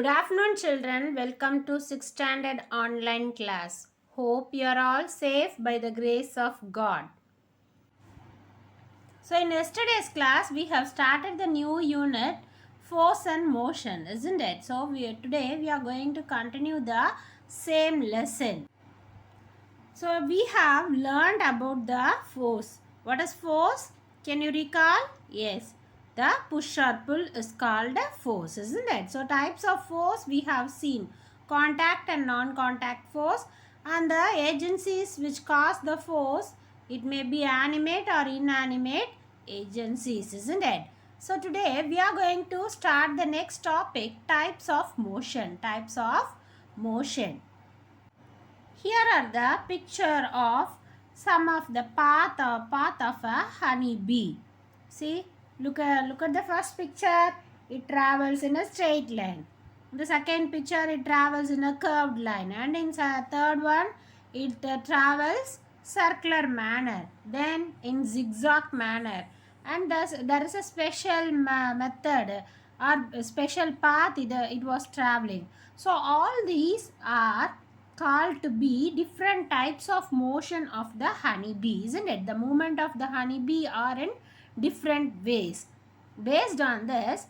Good afternoon, children. Welcome to 6th standard online class. Hope you are all safe by the grace of God. So, in yesterday's class, we have started the new unit force and motion, isn't it? So, today we are going to continue the same lesson. So, we have learned about the force. What is force? Can you recall? Yes. The push or pull is called a force, isn't it? So, types of force we have seen. Contact and non-contact force. And the agencies which cause the force, it may be animate or inanimate agencies, isn't it? So, today we are going to start the next topic, types of motion. Types of motion. Here are the picture of some of the path of a honey bee. See, look at the first picture. It travels in a straight line. The second picture, it travels in a curved line, and in the third one, it travels circular manner. Then in zigzag manner, and thus there is a special method or a special path it was traveling. So all these are called to be different types of motion of the honeybee, isn't it? The movement of the honeybee are in different ways. Based on this,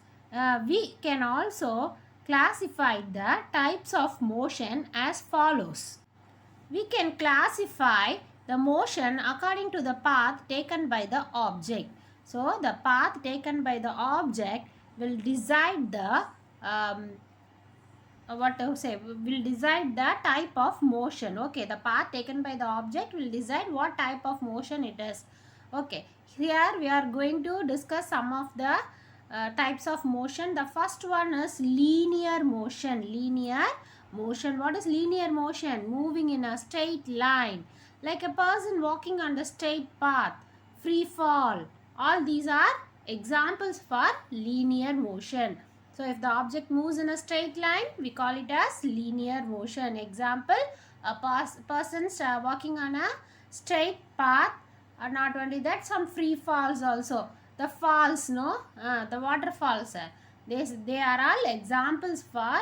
we can also classify the types of motion as follows. We can classify the motion according to the path taken by the object. So, the path taken by the object will decide the will decide the type of motion. Okay, the path taken by the object will decide what type of motion it is. Okay, here we are going to discuss some of the types of motion. The first one is linear motion. Linear motion. What is linear motion? Moving in a straight line, like a person walking on the straight path, free fall. All these are examples for linear motion. So, if the object moves in a straight line, we call it as linear motion. Example, a person walking on a straight path, not only that, some free falls also. The falls, the waterfalls, they are all examples for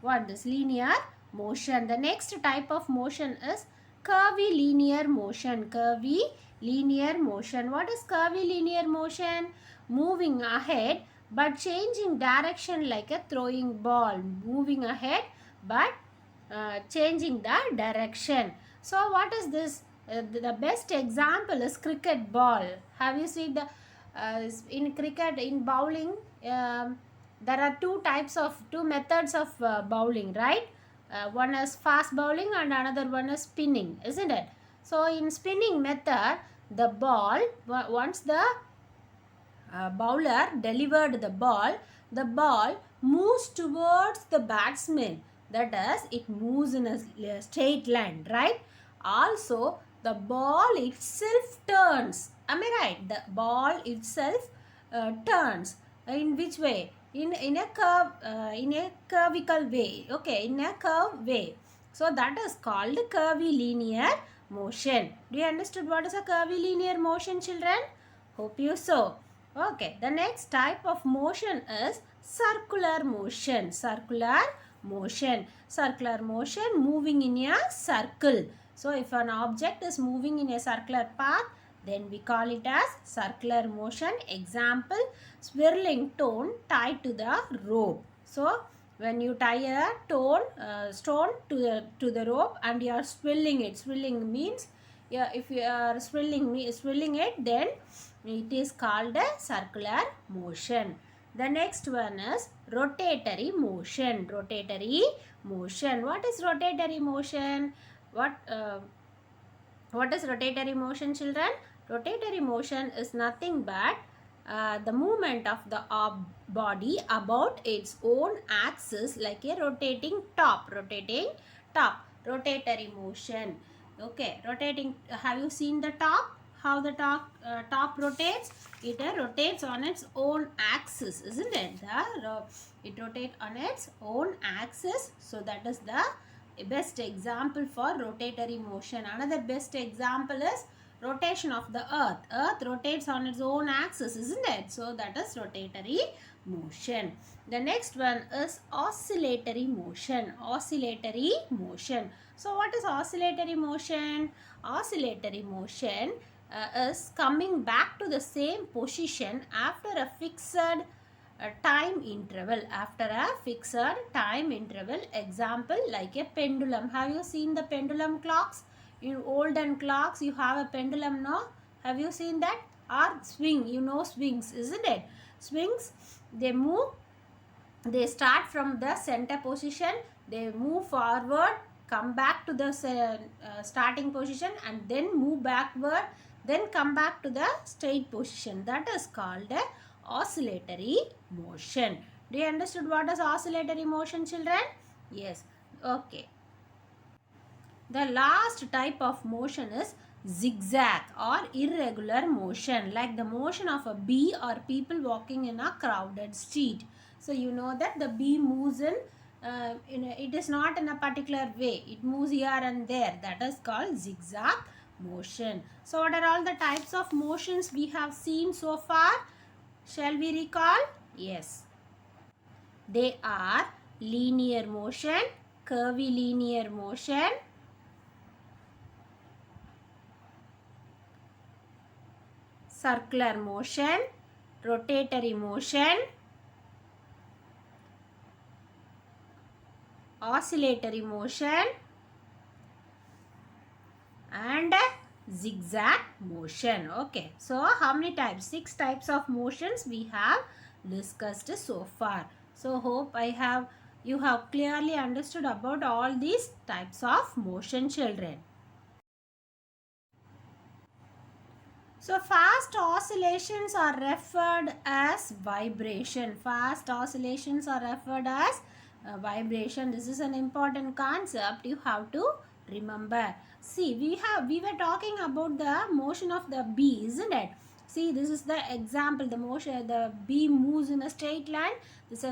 what this linear motion. The next type of motion is curvilinear motion. Curvilinear motion. What is curvilinear motion? Moving ahead but changing direction like a throwing ball. Moving ahead but changing the direction. So what is this? The best example is cricket ball. Have you seen the in cricket, in bowling, there are two methods of bowling, right? One is fast bowling and another one is spinning, isn't it? So in spinning method, the ball, once the bowler delivered the ball moves towards the batsman. That is, it moves in a straight line, right? Also, the ball itself turns. Am I right? The ball itself turns. In which way? In a curve, in a curvical way. Okay, in a curve way. So that is called curvilinear motion. Do you understood what is a curvilinear motion, children? Hope you so. Okay, the next type of motion is circular motion. Circular motion. Circular motion, moving in a circle. So, if an object is moving in a circular path, then we call it as circular motion. Example, swirling stone tied to the rope. So, when you tie a stone to the rope and you are swirling it. Swirling means, yeah, if you are swirling it, then it is called a circular motion. The next one is rotatory motion. Rotatory motion. What is rotatory motion? What is rotatory motion, children? Rotatory motion is nothing but the movement of the body about its own axis, like a rotating top. Rotating top. Rotatory motion. Okay, rotating. Have you seen the top? How the top rotates? It rotates on its own axis, isn't it? It rotates on its own axis. So that is the best example for rotatory motion. Another best example is rotation of the earth. Earth rotates on its own axis, isn't it? So that is rotatory motion. The next one is oscillatory motion. Oscillatory motion. So what is oscillatory motion? Oscillatory motion is coming back to the same position after a fixed time interval. After a fixed time interval. Example, like a pendulum. Have you seen the pendulum clocks? In olden clocks you have a pendulum, no? Have you seen that? Or swing, you know swings, isn't it? Swings, they move, they start from the center position, they move forward, come back to the starting position, and then move backward, then come back to the straight position. That is called a oscillatory motion. Do you understood what is oscillatory motion, children? Yes. Okay. The last type of motion is zigzag or irregular motion, like the motion of a bee or people walking in a crowded street. So you know that the bee moves it is not in a particular way. It moves here and there. That is called zigzag motion. So what are all the types of motions we have seen so far? Shall we recall? Yes. They are linear motion, curvilinear motion, circular motion, rotatory motion, oscillatory motion, and zigzag motion. Okay, so how many types? 6 types of motions we have discussed so far. So hope you have clearly understood about all these types of motion, children. So fast oscillations are referred as vibration. Fast oscillations are referred as vibration. This is an important concept you have to remember. See, we were talking about the motion of the bee, isn't it? See, this is the example. The bee moves in a straight line. This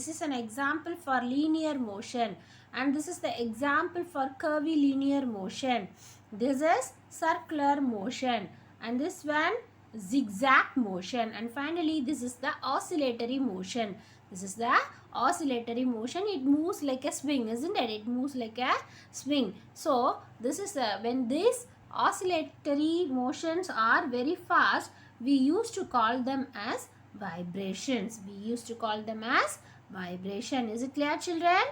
is an example for linear motion, and this is the example for curvilinear motion. This is circular motion, and this one zigzag motion, and finally this is the oscillatory motion. This is the oscillatory motion. It moves like a swing, isn't it? It moves like a swing. So this is when these oscillatory motions are very fast, we used to call them as vibrations. We used to call them as vibration. Is it clear, children?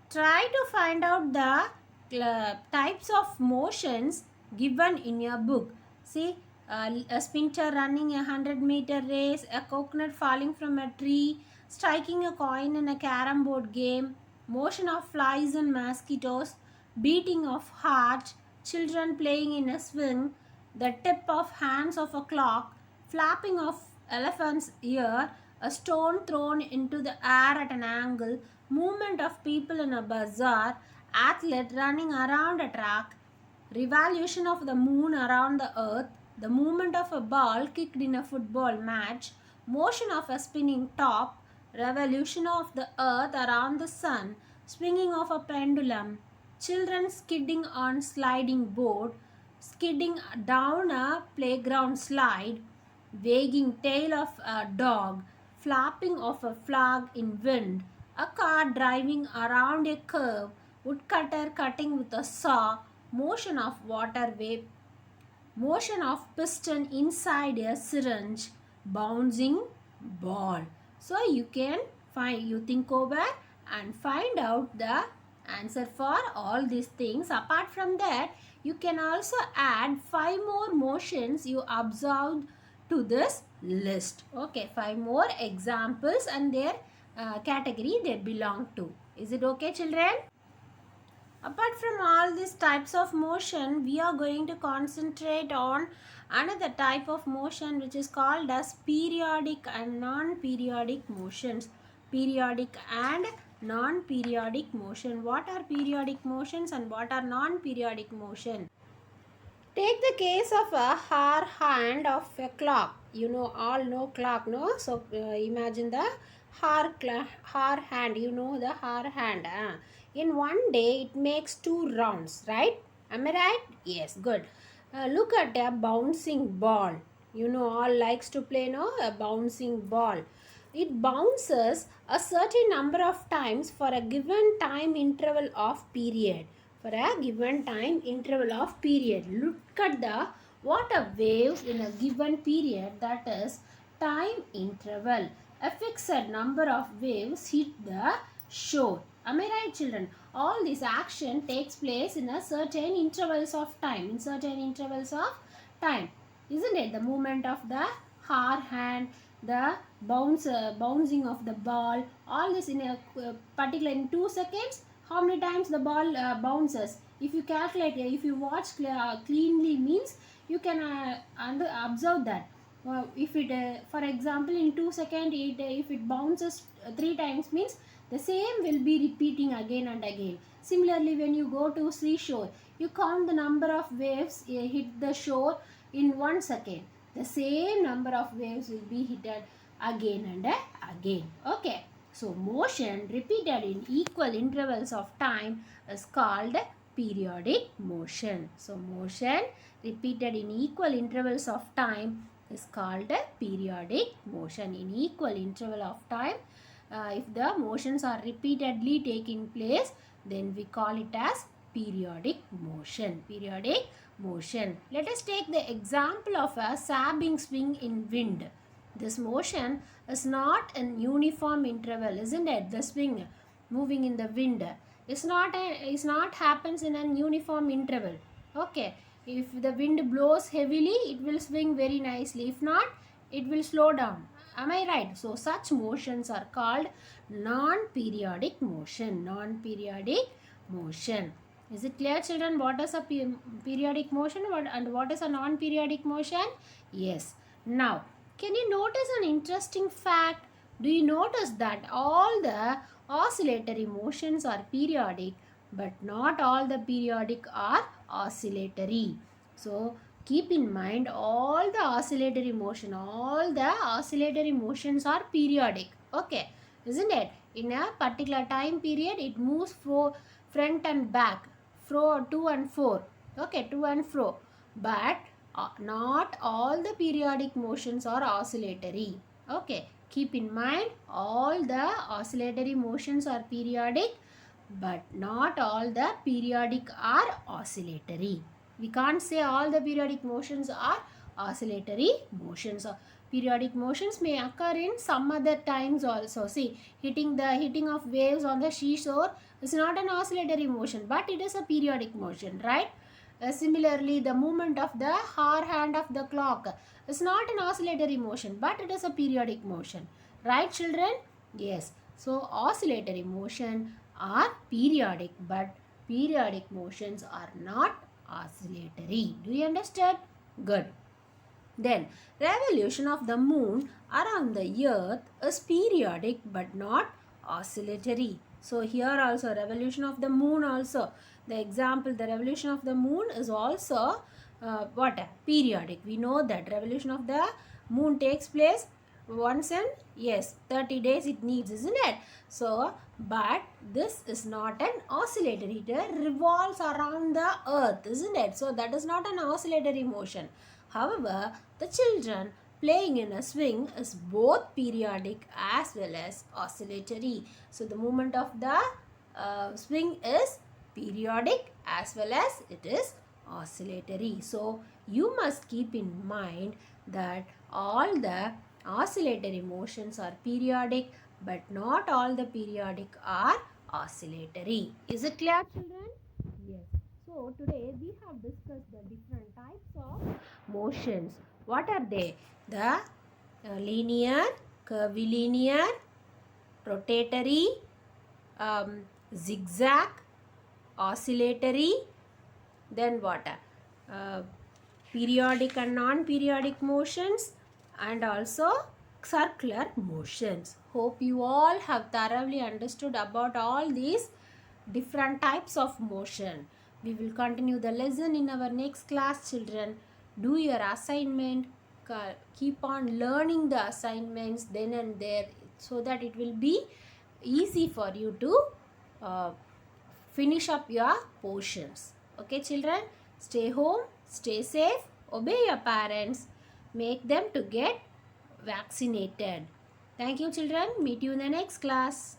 Try to find out the types of motions given in your book. See, a sprinter running a 100-meter race, a coconut falling from a tree, striking a coin in a carom board game, motion of flies and mosquitoes, beating of heart, children playing in a swing, the tip of hands of a clock, flapping of elephant's ear, a stone thrown into the air at an angle, movement of people in a bazaar, athlete running around a track, revolution of the moon around the earth, the movement of a ball kicked in a football match, motion of a spinning top, revolution of the earth around the sun, swinging of a pendulum, children skidding on sliding board, skidding down a playground slide, wagging tail of a dog, flapping of a flag in wind, a car driving around a curve, woodcutter cutting with a saw, motion of water wave, motion of piston inside a syringe, bouncing ball. So you think over and find out the answer for all these things. Apart from that, you can also add 5 more motions you observed to this list. Okay, 5 more examples and their category they belong to. Is it okay, children? Apart from all these types of motion, we are going to concentrate on another type of motion which is called as periodic and non-periodic motions. Periodic and non-periodic motion. What are periodic motions and what are non-periodic motion? Take the case of a hour hand of a clock. You know, all know clock, no? So imagine the hour hand. You know the hour hand. In one day, it makes 2 rounds, right? Am I right? Yes, good. Look at a bouncing ball. You know, all likes to play, no? A bouncing ball. It bounces a certain number of times for a given time interval of period. For a given time interval of period. Look at the water waves in a given period, that is time interval. A fixed number of waves hit the shore. Am I right, children? All this action takes place in a certain intervals of time. In certain intervals of time, isn't it? The movement of the hand, the bouncing of the ball, all this in a particular in 2 seconds. How many times the ball bounces? If you calculate, if you watch cleanly, means you can observe that. If it, for example, in 2 seconds, if it bounces 3 times, means the same will be repeating again and again. Similarly, when you go to seashore, you count the number of waves hit the shore in 1 second. The same number of waves will be hit again and again. Okay. So, motion repeated in equal intervals of time is called periodic motion. So, motion repeated in equal intervals of time is called periodic motion. In equal interval of time, if the motions are repeatedly taking place, then we call it as periodic motion. Periodic motion. Let us take the example of a sabbing swing in wind. This motion is not an uniform interval, isn't it? The swing moving in the wind is not happens in an uniform interval. Okay. If the wind blows heavily, it will swing very nicely. If not, it will slow down. Am I right? So such motions are called non-periodic motion. Non-periodic motion. Is it clear, children? What is a periodic motion and what is a non-periodic motion? Yes. Now, can you notice an interesting fact? Do you notice that all the oscillatory motions are periodic, but not all the periodic are oscillatory? So, keep in mind all the oscillatory motions are periodic. Okay, isn't it? In a particular time period, it moves front and back, to and fro. Okay, to and fro. But not all the periodic motions are oscillatory. Okay, keep in mind all the oscillatory motions are periodic, but not all the periodic are oscillatory. We can't say all the periodic motions are oscillatory motions. Periodic motions may occur in some other times also. See, hitting of waves on the seashore is not an oscillatory motion, but it is a periodic motion, right? Similarly, the movement of the hour hand of the clock is not an oscillatory motion, but it is a periodic motion, right, children? Yes. So, oscillatory motion are periodic, but periodic motions are not oscillatory. Do you understand? Good. Then, revolution of the moon around the earth is periodic but not oscillatory. So, here also revolution of the moon also. The example, the revolution of the moon is also periodic. We know that revolution of the moon takes place once in, yes, 30 days it needs, isn't it? So, but this is not an oscillatory. It revolves around the earth, isn't it? So, that is not an oscillatory motion. However, the children playing in a swing is both periodic as well as oscillatory. So, the movement of the swing is periodic as well as it is oscillatory. So, you must keep in mind that all the oscillatory motions are periodic, but not all the periodic are oscillatory. Is it clear, children? Yes. So, today we have discussed the different types of motions. What are they? The linear, curvilinear, rotatory, zigzag, oscillatory, then what? Periodic and non-periodic motions, and also circular motions. Hope you all have thoroughly understood about all these different types of motion. We will continue the lesson in our next class, children. Do your assignment. Keep on learning the assignments then and there, so that it will be easy for you to finish up your portions. Okay, children? Stay home, stay safe, obey your parents, make them to get vaccinated. Thank you children. Meet you in the next class.